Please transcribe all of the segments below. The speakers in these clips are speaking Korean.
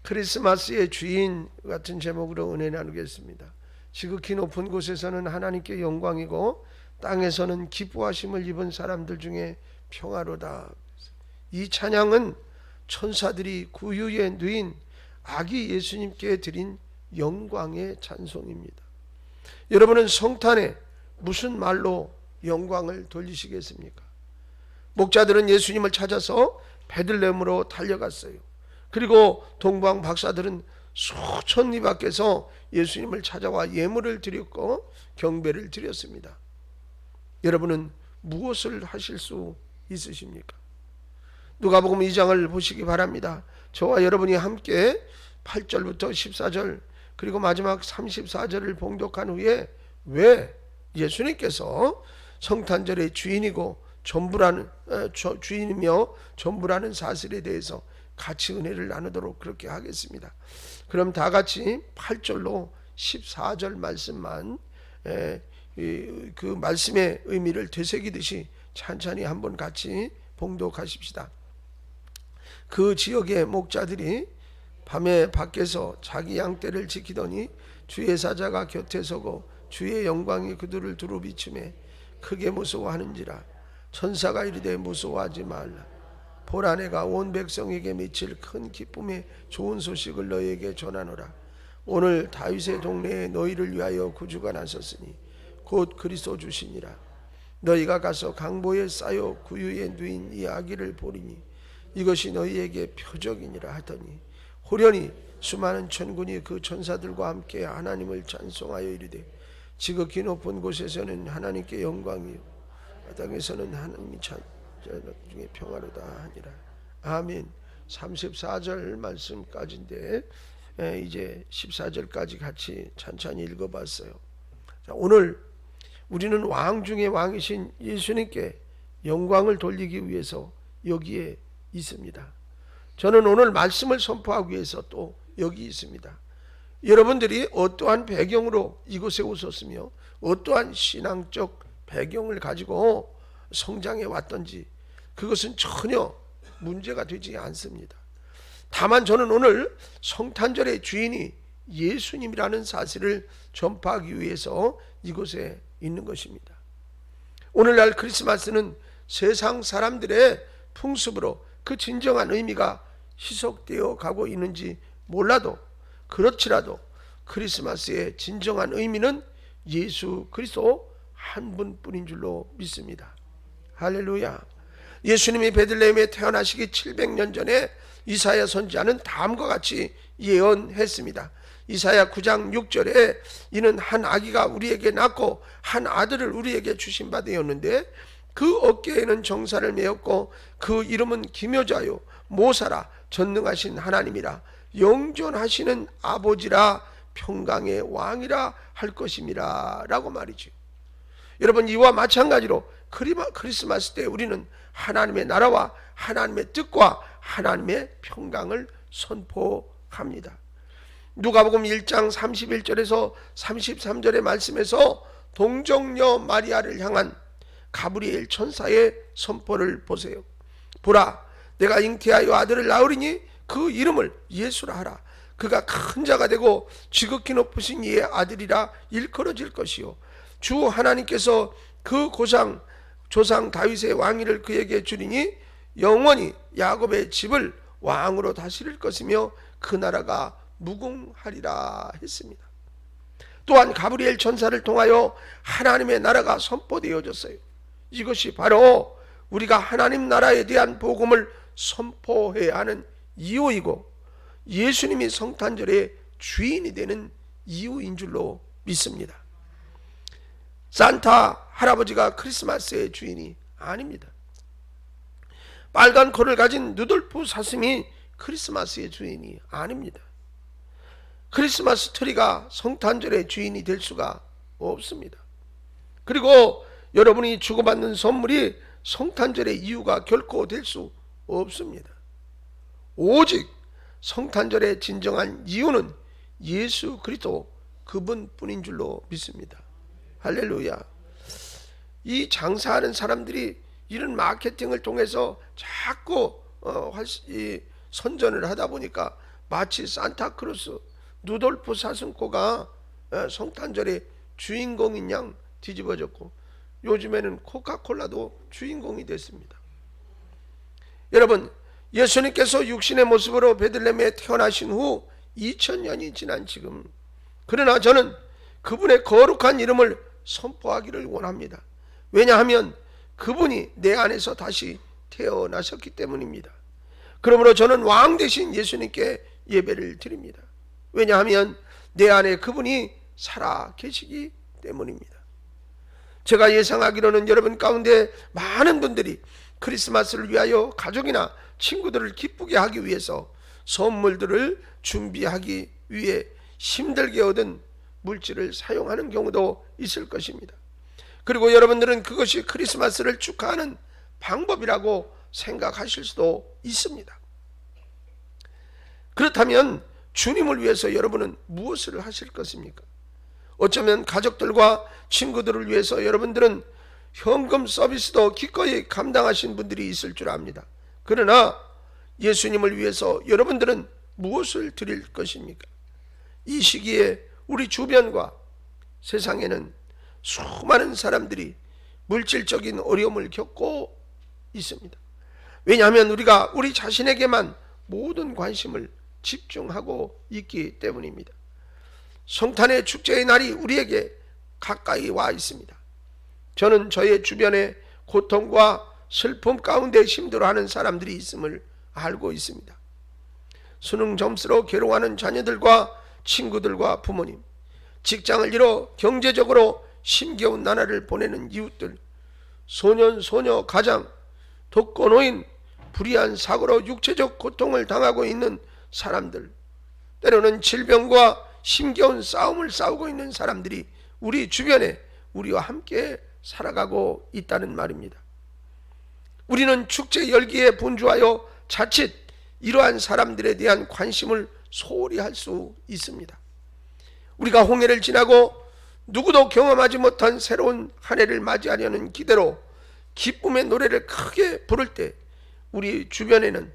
크리스마스의 주인 같은 제목으로 은혜 나누겠습니다. 지극히 높은 곳에서는 하나님께 영광이고 땅에서는 기뻐하심을 입은 사람들 중에 평화로다. 이 찬양은 천사들이 구유에 누인 아기 예수님께 드린 영광의 찬송입니다. 여러분은 성탄에 무슨 말로 영광을 돌리시겠습니까? 목자들은 예수님을 찾아서 베들레헴으로 달려갔어요. 그리고 동방 박사들은 수천 리 밖에서 예수님을 찾아와 예물을 드렸고 경배를 드렸습니다. 여러분은 무엇을 하실 수 있으십니까? 누가복음 2장을 보시기 바랍니다. 저와 여러분이 함께 8절부터 14절 그리고 마지막 34절을 봉독한 후에 왜 예수님께서 성탄절의 주인이고 주인이며 전부라는 사실에 대해서 같이 은혜를 나누도록 그렇게 하겠습니다. 그럼 다 같이 8절로 14절 말씀만 그 말씀의 의미를 되새기듯이 찬찬히 한번 같이 봉독하십시다. 그 지역의 목자들이 밤에 밖에서 자기 양떼를 지키더니 주의 사자가 곁에 서고 주의 영광이 그들을 두루 비추매 크게 무서워하는지라. 천사가 이르되 무서워하지 말라. 보라, 내가 온 백성에게 미칠 큰 기쁨의 좋은 소식을 너희에게 전하노라. 오늘 다윗의 동네에 너희를 위하여 구주가 나섰으니 곧 그리스도 주시니라. 너희가 가서 강보에 쌓여 구유에 누인 이 아기를 보리니 이것이 너희에게 표적이니라 하더니 호련히 수많은 천군이 그 천사들과 함께 하나님을 찬송하여 이르되 지극히 높은 곳에서는 하나님께 영광이요 땅에서는 하나님이 중에 평화로다 하니라. 아멘. 34절 말씀까지인데 이제 14절까지 같이 찬찬히 읽어봤어요. 자, 오늘 우리는 왕 중의 왕이신 예수님께 영광을 돌리기 위해서 여기에 있습니다. 저는 오늘 말씀을 선포하기 위해서 또 여기 있습니다. 여러분들이 어떠한 배경으로 이곳에 오셨으며 어떠한 신앙적 배경을 가지고 성장해 왔던지 그것은 전혀 문제가 되지 않습니다. 다만 저는 오늘 성탄절의 주인이 예수님이라는 사실을 전파하기 위해서 이곳에 있는 것입니다. 오늘날 크리스마스는 세상 사람들의 풍습으로 그 진정한 의미가 희석되어 가고 있는지 몰라도 그렇지라도 크리스마스의 진정한 의미는 예수 그리스도 한 분뿐인 줄로 믿습니다. 할렐루야. 예수님이 베들레헴에 태어나시기 700년 전에 이사야 선지자는 다음과 같이 예언했습니다. 이사야 9장 6절에 이는 한 아기가 우리에게 낳고 한 아들을 우리에게 주신 바 되었는데 그 어깨에는 정사를 메었고 그 이름은 기묘자요 모사라 전능하신 하나님이라 영존하시는 아버지라 평강의 왕이라 할 것임이라 라고 말이죠. 여러분, 이와 마찬가지로 크리스마스 때 우리는 하나님의 나라와 하나님의 뜻과 하나님의 평강을 선포합니다. 누가복음 1장 31절에서 33절의 말씀에서 동정녀 마리아를 향한 가브리엘 천사의 선포를 보세요. 보라, 내가 잉태하여 아들을 낳으리니 그 이름을 예수라 하라. 그가 큰 자가 되고 지극히 높으신 이의 아들이라 일컬어질 것이요 주 하나님께서 그 조상 다윗의 왕위를 그에게 주리니 영원히 야곱의 집을 왕으로 다스릴 것이며 그 나라가 무궁하리라 했습니다. 또한 가브리엘 천사를 통하여 하나님의 나라가 선포되어졌어요. 이것이 바로 우리가 하나님 나라에 대한 복음을 선포해야 하는 이유이고 예수님이 성탄절의 주인이 되는 이유인 줄로 믿습니다. 산타 할아버지가 크리스마스의 주인이 아닙니다. 빨간 코를 가진 누돌프 사슴이 크리스마스의 주인이 아닙니다. 크리스마스 트리가 성탄절의 주인이 될 수가 없습니다. 그리고 여러분이 주고받는 선물이 성탄절의 이유가 결코 될 수 없습니다. 오직 성탄절의 진정한 이유는 예수 그리스도 그분뿐인 줄로 믿습니다. 할렐루야. 이 장사하는 사람들이 이런 마케팅을 통해서 자꾸 선전을 하다 보니까 마치 산타크로스, 누돌프 사슴코가 성탄절의 주인공인 양 뒤집어졌고, 요즘에는 코카콜라도 주인공이 됐습니다. 여러분, 예수님께서 육신의 모습으로 베들레헴에 태어나신 후 2000년이 지난 지금, 그러나 저는 그분의 거룩한 이름을 선포하기를 원합니다. 왜냐하면 그분이 내 안에서 다시 태어나셨기 때문입니다. 그러므로 저는 왕 대신 예수님께 예배를 드립니다. 왜냐하면 내 안에 그분이 살아 계시기 때문입니다. 제가 예상하기로는 여러분 가운데 많은 분들이 크리스마스를 위하여 가족이나 친구들을 기쁘게 하기 위해서 선물들을 준비하기 위해 힘들게 얻은 물질을 사용하는 경우도 있을 것입니다. 그리고 여러분들은 그것이 크리스마스를 축하하는 방법이라고 생각하실 수도 있습니다. 그렇다면 주님을 위해서 여러분은 무엇을 하실 것입니까? 어쩌면 가족들과 친구들을 위해서 여러분들은 현금 서비스도 기꺼이 감당하신 분들이 있을 줄 압니다. 그러나 예수님을 위해서 여러분들은 무엇을 드릴 것입니까? 이 시기에 우리 주변과 세상에는 수많은 사람들이 물질적인 어려움을 겪고 있습니다. 왜냐하면 우리가 우리 자신에게만 모든 관심을 집중하고 있기 때문입니다. 성탄의 축제의 날이 우리에게 가까이 와 있습니다. 저는 저의 주변에 고통과 슬픔 가운데 힘들어하는 사람들이 있음을 알고 있습니다. 수능 점수로 괴로워하는 자녀들과 친구들과 부모님, 직장을 잃어 경제적으로 힘겨운 나날을 보내는 이웃들, 소년, 소녀, 가장, 독거노인, 불의한 사고로 육체적 고통을 당하고 있는 사람들, 때로는 질병과 힘겨운 싸움을 싸우고 있는 사람들이 우리 주변에 우리와 함께 살아가고 있다는 말입니다. 우리는 축제 열기에 분주하여 자칫 이러한 사람들에 대한 관심을 소홀히 할 수 있습니다. 우리가 홍해를 지나고 누구도 경험하지 못한 새로운 한 해를 맞이하려는 기대로 기쁨의 노래를 크게 부를 때 우리 주변에는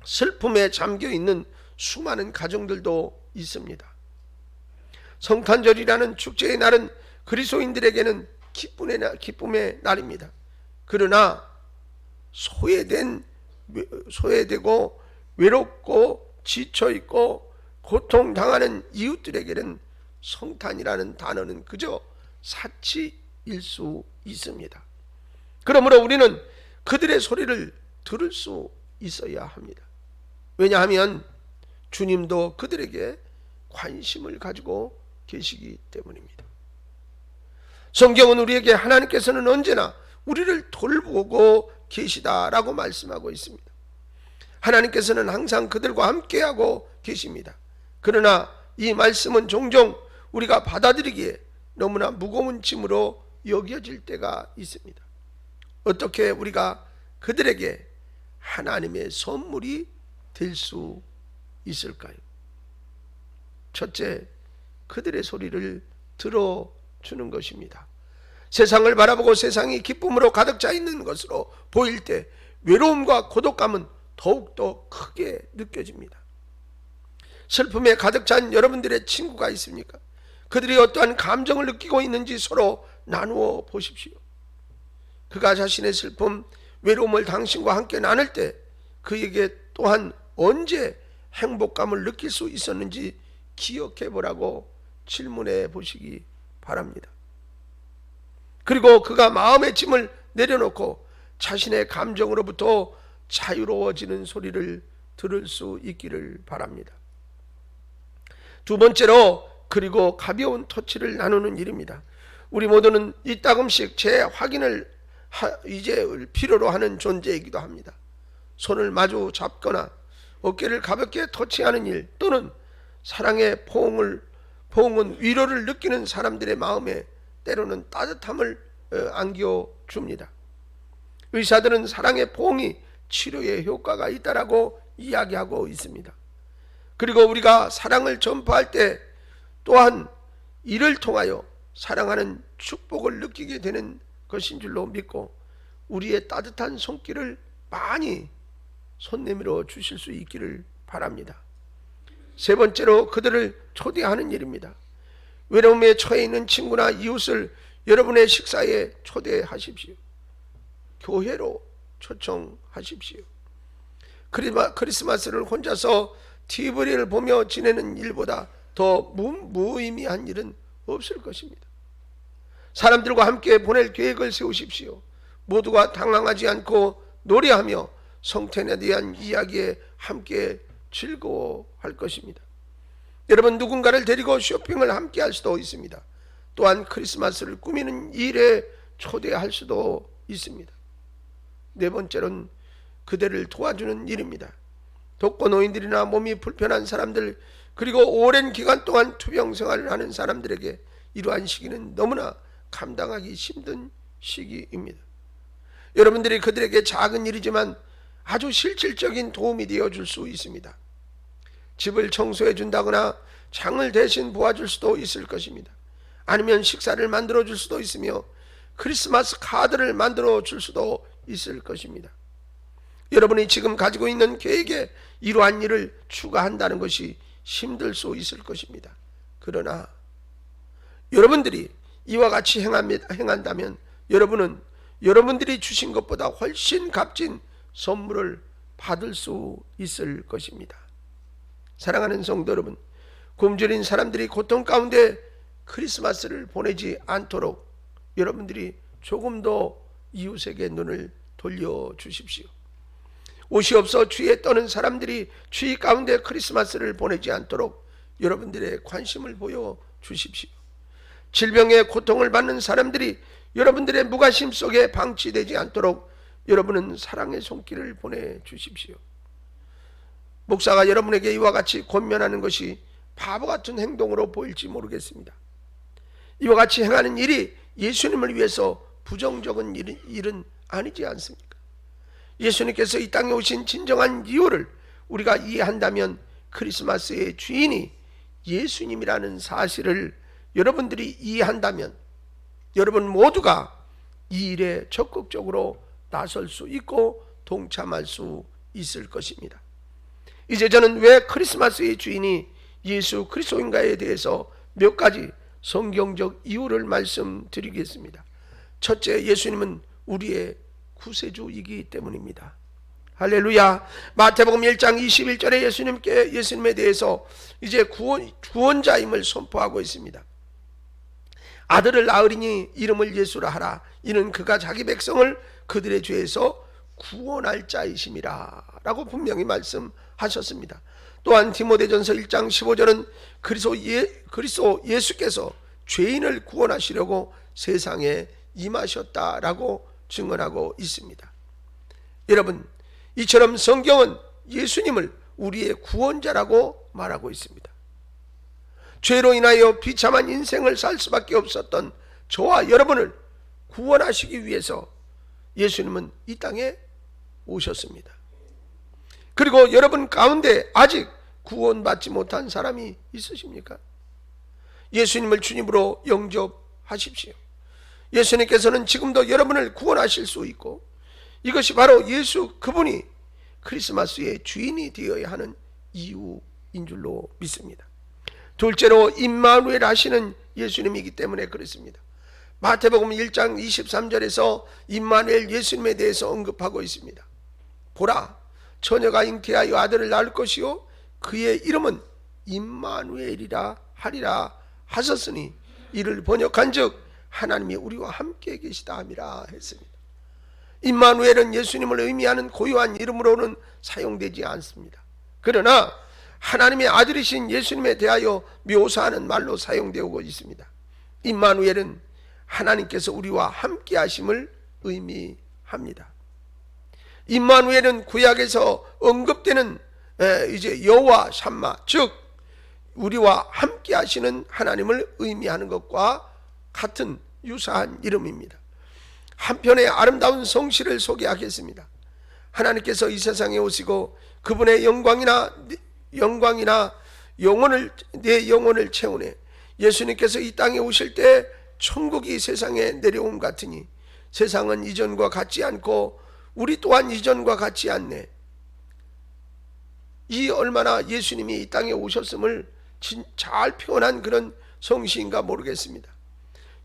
슬픔에 잠겨있는 수많은 가정들도 있습니다. 성탄절이라는 축제의 날은 그리스도인들에게는 기쁨의 날입니다. 그러나 소외되고 외롭고 지쳐있고 고통당하는 이웃들에게는 성탄이라는 단어는 그저 사치일 수 있습니다. 그러므로 우리는 그들의 소리를 들을 수 있어야 합니다. 왜냐하면 주님도 그들에게 관심을 가지고 계시기 때문입니다. 성경은 우리에게 하나님께서는 언제나 우리를 돌보고 계시다라고 말씀하고 있습니다. 하나님께서는 항상 그들과 함께하고 계십니다. 그러나 이 말씀은 종종 우리가 받아들이기에 너무나 무거운 짐으로 여겨질 때가 있습니다. 어떻게 우리가 그들에게 하나님의 선물이 될 수 있을까요? 첫째, 그들의 소리를 들어주는 것입니다. 세상을 바라보고 세상이 기쁨으로 가득 차 있는 것으로 보일 때 외로움과 고독감은 더욱더 크게 느껴집니다. 슬픔에 가득 찬 여러분들의 친구가 있습니까? 그들이 어떠한 감정을 느끼고 있는지 서로 나누어 보십시오. 그가 자신의 슬픔, 외로움을 당신과 함께 나눌 때 그에게 또한 언제 행복감을 느낄 수 있었는지 기억해 보라고 질문해 보시기 바랍니다. 그리고 그가 마음의 짐을 내려놓고 자신의 감정으로부터 자유로워지는 소리를 들을 수 있기를 바랍니다. 두 번째로, 그리고 가벼운 터치를 나누는 일입니다. 우리 모두는 이따금씩 재확인을 이제 필요로 하는 존재이기도 합니다. 손을 마주 잡거나 어깨를 가볍게 터치하는 일, 또는 사랑의 포옹은 위로를 느끼는 사람들의 마음에 때로는 따뜻함을 안겨줍니다. 의사들은 사랑의 포옹이 치료에 효과가 있다라고 이야기하고 있습니다. 그리고 우리가 사랑을 전파할 때 또한 이를 통하여 사랑하는 축복을 느끼게 되는 것인 줄로 믿고 우리의 따뜻한 손길을 많이 손 내밀어 주실 수 있기를 바랍니다. 세 번째로 그들을 초대하는 일입니다. 외로움에 처해 있는 친구나 이웃을 여러분의 식사에 초대하십시오. 교회로 초청하십시오. 크리스마스를 혼자서 TV를 보며 지내는 일보다 더 무의미한 일은 없을 것입니다. 사람들과 함께 보낼 계획을 세우십시오. 모두가 당황하지 않고 노래하며 성탄에 대한 이야기에 함께 즐거워할 것입니다. 여러분, 누군가를 데리고 쇼핑을 함께 할 수도 있습니다. 또한 크리스마스를 꾸미는 일에 초대할 수도 있습니다. 네 번째로는 그들을 도와주는 일입니다. 독거노인들이나 몸이 불편한 사람들, 그리고 오랜 기간 동안 투병 생활을 하는 사람들에게 이러한 시기는 너무나 감당하기 힘든 시기입니다. 여러분들이 그들에게 작은 일이지만 아주 실질적인 도움이 되어줄 수 있습니다. 집을 청소해 준다거나 장을 대신 도와줄 수도 있을 것입니다. 아니면 식사를 만들어 줄 수도 있으며 크리스마스 카드를 만들어 줄 수도 있을 것입니다. 여러분이 지금 가지고 있는 계획에 이러한 일을 추가한다는 것이 힘들 수 있을 것입니다. 그러나 여러분들이 이와 같이 행한다면 여러분은 여러분들이 주신 것보다 훨씬 값진 선물을 받을 수 있을 것입니다. 사랑하는 성도 여러분, 굶주린 사람들이 고통 가운데 크리스마스를 보내지 않도록 여러분들이 조금 더 이웃에게 눈을 돌려주십시오. 옷이 없어 추위에 떠는 사람들이 추위 가운데 크리스마스를 보내지 않도록 여러분들의 관심을 보여주십시오. 질병의 고통을 받는 사람들이 여러분들의 무관심 속에 방치되지 않도록 여러분은 사랑의 손길을 보내주십시오. 목사가 여러분에게 이와 같이 권면하는 것이 바보 같은 행동으로 보일지 모르겠습니다. 이와 같이 행하는 일이 예수님을 위해서 부정적인 일은 아니지 않습니까? 예수님께서 이 땅에 오신 진정한 이유를 우리가 이해한다면 크리스마스의 주인이 예수님이라는 사실을 여러분들이 이해한다면 여러분 모두가 이 일에 적극적으로 나설 수 있고 동참할 수 있을 것입니다. 이제 저는 왜 크리스마스의 주인이 예수 그리스도인가에 대해서 몇 가지 성경적 이유를 말씀드리겠습니다. 첫째, 예수님은 우리의 구세주이기 때문입니다. 할렐루야. 마태복음 1장 21절에 예수님에 대해서 이제 구원자임을 선포하고 있습니다. 아들을 낳으리니 이름을 예수라 하라. 이는 그가 자기 백성을 그들의 죄에서 구원할 자이심이라 라고 분명히 말씀하셨습니다. 또한 디모데전서 1장 15절은 그리스도 예수께서 죄인을 구원하시려고 세상에 임하셨다라고 증언하고 있습니다. 여러분, 이처럼 성경은 예수님을 우리의 구원자라고 말하고 있습니다. 죄로 인하여 비참한 인생을 살 수밖에 없었던 저와 여러분을 구원하시기 위해서 예수님은 이 땅에 오셨습니다. 그리고 여러분 가운데 아직 구원받지 못한 사람이 있으십니까? 예수님을 주님으로 영접하십시오. 예수님께서는 지금도 여러분을 구원하실 수 있고 이것이 바로 그분이 크리스마스의 주인이 되어야 하는 이유인 줄로 믿습니다. 둘째로 임마누엘 하시는 예수님이기 때문에 그렇습니다. 마태복음 1장 23절에서 임마누엘 예수님에 대해서 언급하고 있습니다. 보라, 처녀가 잉태하여 아들을 낳을 것이요 그의 이름은 임마누엘이라 하리라 하셨으니 이를 번역한즉 하나님이 우리와 함께 계시다 함이라 했습니다. 임마누엘은 예수님을 의미하는 고유한 이름으로는 사용되지 않습니다. 그러나 하나님의 아들이신 예수님에 대하여 묘사하는 말로 사용되고 있습니다. 임마누엘은 하나님께서 우리와 함께 하심을 의미합니다. 임마누엘은 구약에서 언급되는 이제 여호와 샴마, 즉 우리와 함께 하시는 하나님을 의미하는 것과 같은 유사한 이름입니다. 한편의 아름다운 성실을 소개하겠습니다. 하나님께서 이 세상에 오시고 그분의 영광이나 내 영혼을 채우네. 예수님께서 이 땅에 오실 때 천국이 세상에 내려옴 같으니 세상은 이전과 같지 않고 우리 또한 이전과 같지 않네. 이 얼마나 예수님이 이 땅에 오셨음을 잘 표현한 그런 성시인가 모르겠습니다.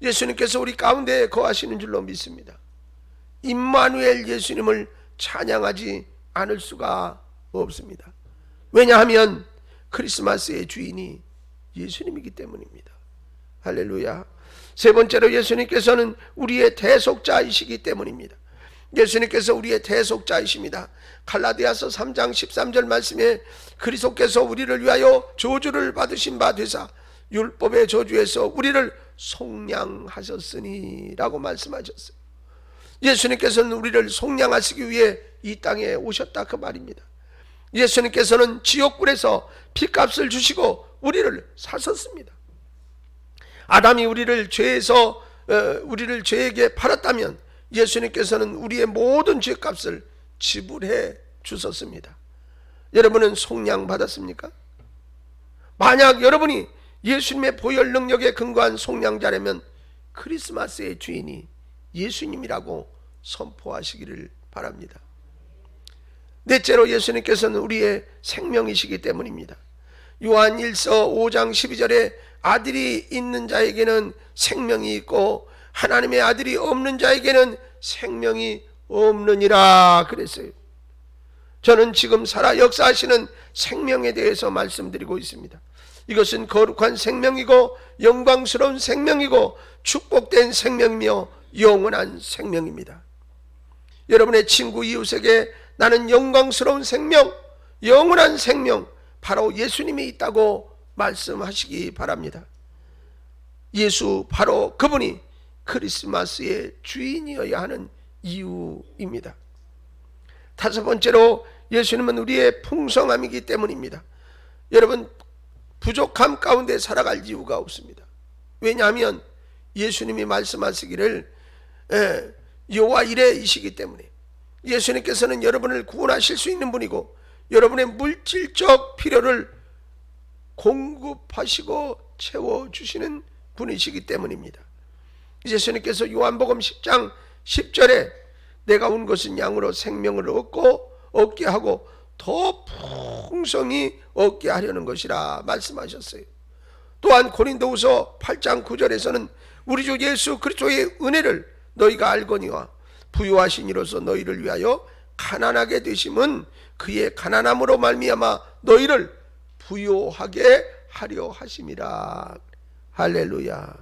예수님께서 우리 가운데 거하시는 줄로 믿습니다. 임마누엘 예수님을 찬양하지 않을 수가 없습니다. 왜냐하면 크리스마스의 주인이 예수님이기 때문입니다. 할렐루야. 세 번째로 예수님께서는 우리의 대속자이시기 때문입니다. 예수님께서 우리의 대속자이십니다. 갈라디아서 3장 13절 말씀에 그리스도께서 우리를 위하여 저주를 받으신 바 되사 율법의 저주에서 우리를 속량하셨으니 라고 말씀하셨어요. 예수님께서는 우리를 속량하시기 위해 이 땅에 오셨다 그 말입니다. 예수님께서는 지옥불에서 피값을 주시고 우리를 사셨습니다. 아담이 우리를 죄에게 팔았다면 예수님께서는 우리의 모든 죄값을 지불해 주셨습니다. 여러분은 속량 받았습니까? 만약 여러분이 예수님의 보혈 능력에 근거한 속량자라면 크리스마스의 주인이 예수님이라고 선포하시기를 바랍니다. 넷째로 예수님께서는 우리의 생명이시기 때문입니다. 요한 1서 5장 12절에 아들이 있는 자에게는 생명이 있고 하나님의 아들이 없는 자에게는 생명이 없느니라 그랬어요. 저는 지금 살아 역사하시는 생명에 대해서 말씀드리고 있습니다. 이것은 거룩한 생명이고 영광스러운 생명이고 축복된 생명이며 영원한 생명입니다. 여러분의 친구 이웃에게 나는 영광스러운 생명, 영원한 생명, 바로 예수님이 있다고 말씀하시기 바랍니다. 예수 바로 그분이 크리스마스의 주인이어야 하는 이유입니다. 다섯 번째로 예수님은 우리의 풍성함이기 때문입니다. 여러분, 부족함 가운데 살아갈 이유가 없습니다. 왜냐하면 예수님이 말씀하시기를 여호와 이레이시기 때문에 예수님께서는 여러분을 구원하실 수 있는 분이고 여러분의 물질적 필요를 공급하시고 채워주시는 분이시기 때문입니다. 예수님께서 요한복음 10장 10절에 내가 온 것은 양으로 생명을 얻게 하고 더 풍성히 얻게 하려는 것이라 말씀하셨어요. 또한 고린도후서 8장 9절에서는 우리 주 예수 그리스도의 은혜를 너희가 알거니와 부유하신 이로서 너희를 위하여 가난하게 되심은 그의 가난함으로 말미암아 너희를 부유하게 하려 하심이라. 할렐루야.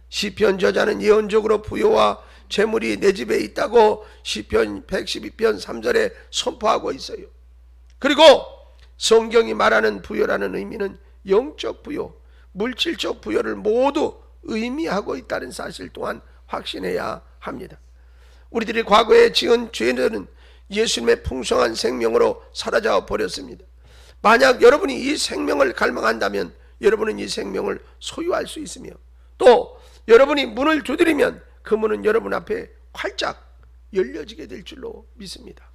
시편 저자는 예언적으로 부유와 재물이 내 집에 있다고 시편 112편 3절에 선포하고 있어요. 그리고 성경이 말하는 부여라는 의미는 영적 부여, 물질적 부여를 모두 의미하고 있다는 사실 또한 확신해야 합니다. 우리들이 과거에 지은 죄들은 예수님의 풍성한 생명으로 사라져 버렸습니다. 만약 여러분이 이 생명을 갈망한다면 여러분은 이 생명을 소유할 수 있으며 또 여러분이 문을 두드리면 그 문은 여러분 앞에 활짝 열려지게 될 줄로 믿습니다.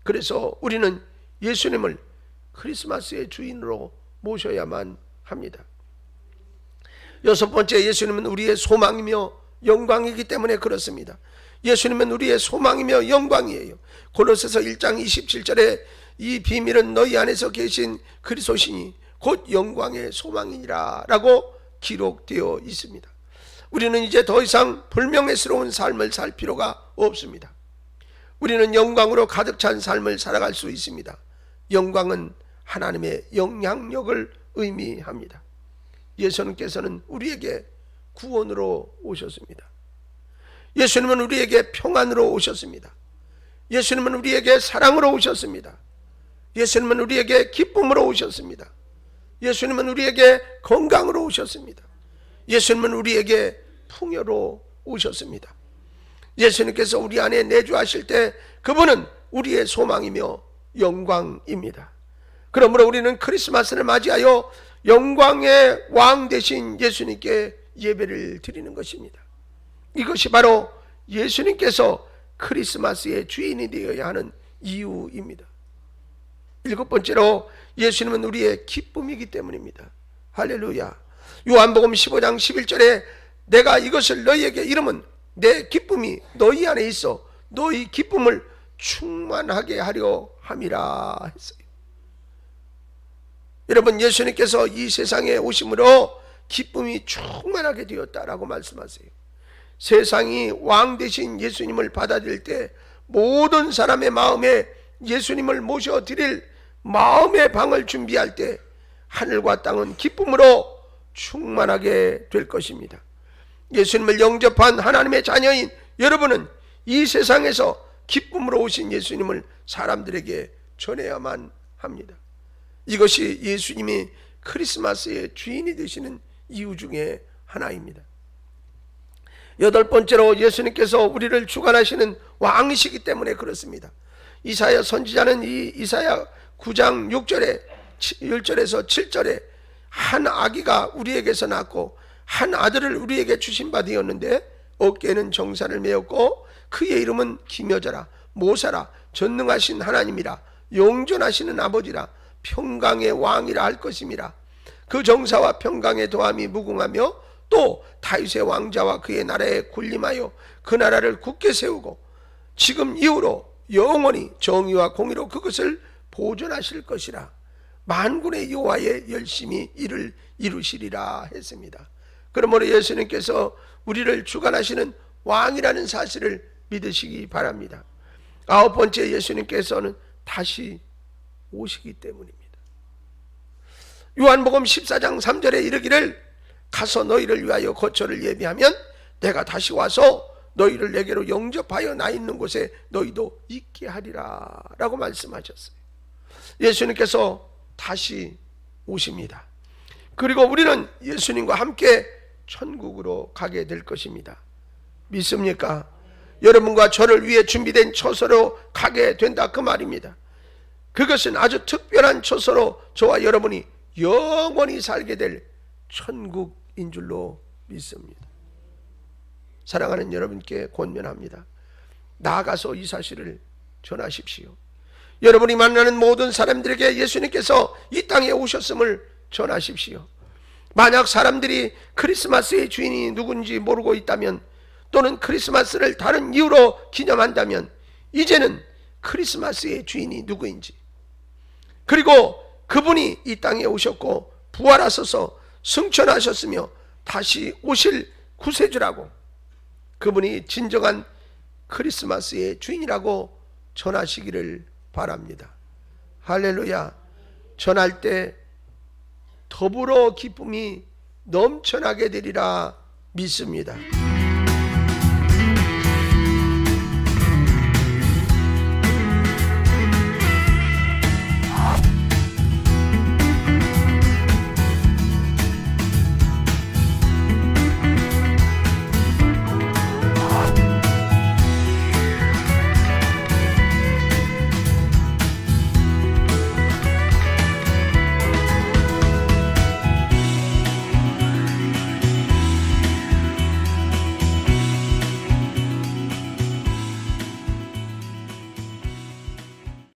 그래서 우리는 예수님을 크리스마스의 주인으로 모셔야만 합니다. 여섯 번째, 예수님은 우리의 소망이며 영광이기 때문에 그렇습니다. 예수님은 우리의 소망이며 영광이에요. 골로새서 1장 27절에 이 비밀은 너희 안에서 계신 그리스도시니 곧 영광의 소망이니라 라고 기록되어 있습니다. 우리는 이제 더 이상 불명예스러운 삶을 살 필요가 없습니다. 우리는 영광으로 가득 찬 삶을 살아갈 수 있습니다. 영광은 하나님의 영향력을 의미합니다. 예수님께서는 우리에게 구원으로 오셨습니다. 예수님은 우리에게 평안으로 오셨습니다. 예수님은 우리에게 사랑으로 오셨습니다. 예수님은 우리에게 기쁨으로 오셨습니다. 예수님은 우리에게 건강으로 오셨습니다. 예수님은 우리에게 풍요로 오셨습니다. 예수님께서 우리 안에 내주하실 때 그분은 우리의 소망이며 영광입니다. 그러므로 우리는 크리스마스를 맞이하여 영광의 왕 되신 예수님께 예배를 드리는 것입니다. 이것이 바로 예수님께서 크리스마스의 주인이 되어야 하는 이유입니다. 일곱 번째로 예수님은 우리의 기쁨이기 때문입니다. 할렐루야. 요한복음 15장 11절에 내가 이것을 너희에게 이름은 내 기쁨이 너희 안에 있어 너희 기쁨을 충만하게 하려 함이라 했어요. 여러분, 예수님께서 이 세상에 오심으로 기쁨이 충만하게 되었다라고 말씀하세요. 세상이 왕 되신 예수님을 받아들일 때 모든 사람의 마음에 예수님을 모셔드릴 마음의 방을 준비할 때 하늘과 땅은 기쁨으로 충만하게 될 것입니다. 예수님을 영접한 하나님의 자녀인 여러분은 이 세상에서 기쁨으로 오신 예수님을 사람들에게 전해야만 합니다. 이것이 예수님이 크리스마스의 주인이 되시는 이유 중에 하나입니다. 여덟 번째로, 예수님께서 우리를 주관하시는 왕이시기 때문에 그렇습니다. 이사야 선지자는 이 이사야 9장 6절에 1절에서 7절에 한 아기가 우리에게서 낳고 한 아들을 우리에게 주신 바 되었는데 어깨에는 정사를 메었고 그의 이름은 기묘자라, 모사라, 전능하신 하나님이라, 영존하시는 아버지라, 평강의 왕이라 할 것임이라. 그 정사와 평강의 도함이 무궁하며 또 다윗의 왕자와 그의 나라에 군림하여 그 나라를 굳게 세우고 지금 이후로 영원히 정의와 공의로 그것을 보존하실 것이라. 만군의 여호와의 열심히 이를 이루시리라 했습니다. 그러므로 예수님께서 우리를 주관하시는 왕이라는 사실을 믿으시기 바랍니다. 아홉 번째, 예수님께서는 다시 오시기 때문입니다. 요한복음 14장 3절에 이르기를 가서 너희를 위하여 거처를 예비하면 내가 다시 와서 너희를 내게로 영접하여 나 있는 곳에 너희도 있게 하리라 라고 말씀하셨어요. 예수님께서 다시 오십니다. 그리고 우리는 예수님과 함께 천국으로 가게 될 것입니다. 믿습니까? 여러분과 저를 위해 준비된 처소로 가게 된다 그 말입니다. 그것은 아주 특별한 처소로 저와 여러분이 영원히 살게 될 천국인 줄로 믿습니다. 사랑하는 여러분께 권면합니다. 나아가서 이 사실을 전하십시오. 여러분이 만나는 모든 사람들에게 예수님께서 이 땅에 오셨음을 전하십시오. 만약 사람들이 크리스마스의 주인이 누군지 모르고 있다면, 또는 크리스마스를 다른 이유로 기념한다면 이제는 크리스마스의 주인이 누구인지, 그리고 그분이 이 땅에 오셨고 부활하셔서 승천하셨으며 다시 오실 구세주라고, 그분이 진정한 크리스마스의 주인이라고 전하시기를 바랍니다. 할렐루야. 전할 때 더불어 기쁨이 넘쳐나게 되리라 믿습니다.